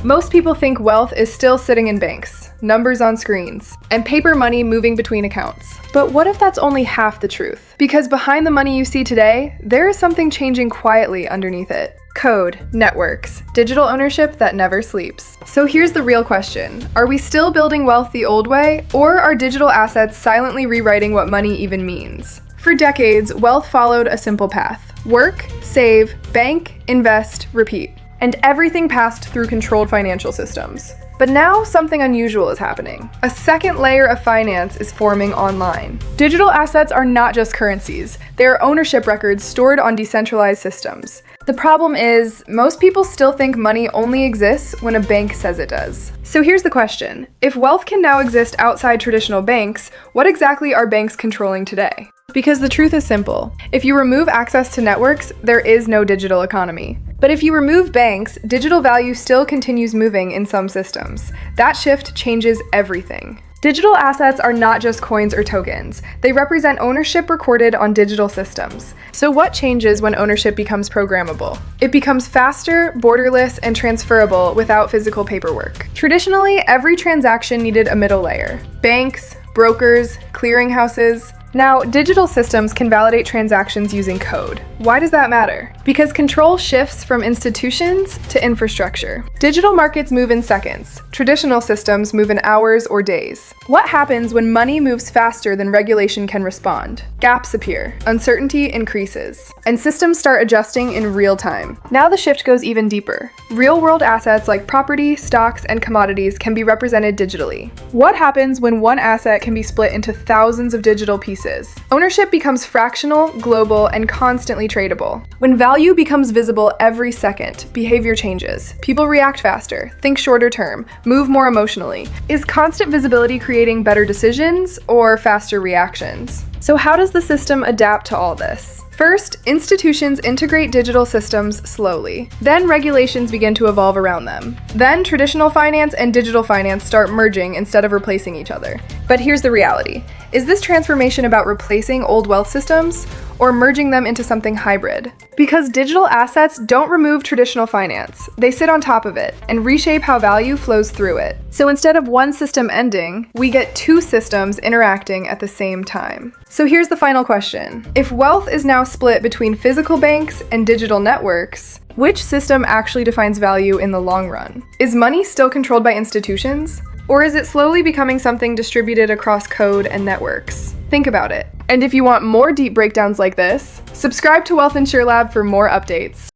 Most people think wealth is still sitting in banks, numbers on screens, and paper money moving between accounts. But what if that's only half the truth? Because behind the money you see today, there is something changing quietly underneath it. Code, networks, digital ownership that never sleeps. So here's the real question. Are we still building wealth the old way, or are digital assets silently rewriting what money even means? For decades, wealth followed a simple path. Work, save, bank, invest, repeat. And everything passed through controlled financial systems. But now something unusual is happening. A second layer of finance is forming online. Digital assets are not just currencies. They are ownership records stored on decentralized systems. The problem is, most people still think money only exists when a bank says it does. So here's the question. If wealth can now exist outside traditional banks, what exactly are banks controlling today? Because the truth is simple. If you remove access to networks, there is no digital economy. But if you remove banks, digital value still continues moving in some systems. That shift changes everything. Digital assets are not just coins or tokens. They represent ownership recorded on digital systems. So what changes when ownership becomes programmable? It becomes faster, borderless, and transferable without physical paperwork. Traditionally, every transaction needed a middle layer. Banks, brokers, clearinghouses. Now, digital systems can validate transactions using code. Why does that matter? Because control shifts from institutions to infrastructure. Digital markets move in seconds. Traditional systems move in hours or days. What happens when money moves faster than regulation can respond? Gaps appear, uncertainty increases, and systems start adjusting in real time. Now the shift goes even deeper. Real-world assets like property, stocks, and commodities can be represented digitally. What happens when one asset can be split into thousands of digital pieces? Ownership becomes fractional, global, and constantly tradable. When value becomes visible every second, behavior changes. People react faster, think shorter term, move more emotionally. Is constant visibility creating better decisions or faster reactions? So how does the system adapt to all this? First, institutions integrate digital systems slowly. Then regulations begin to evolve around them. Then traditional finance and digital finance start merging instead of replacing each other. But here's the reality. Is this transformation about replacing old wealth systems or merging them into something hybrid? Because digital assets don't remove traditional finance. They sit on top of it and reshape how value flows through it. So instead of one system ending, we get two systems interacting at the same time. So here's the final question. If wealth is now split between physical banks and digital networks, which system actually defines value in the long run? Is money still controlled by institutions? Or is it slowly becoming something distributed across code and networks? Think about it. And if you want more deep breakdowns like this, subscribe to Wealth Insure Lab for more updates.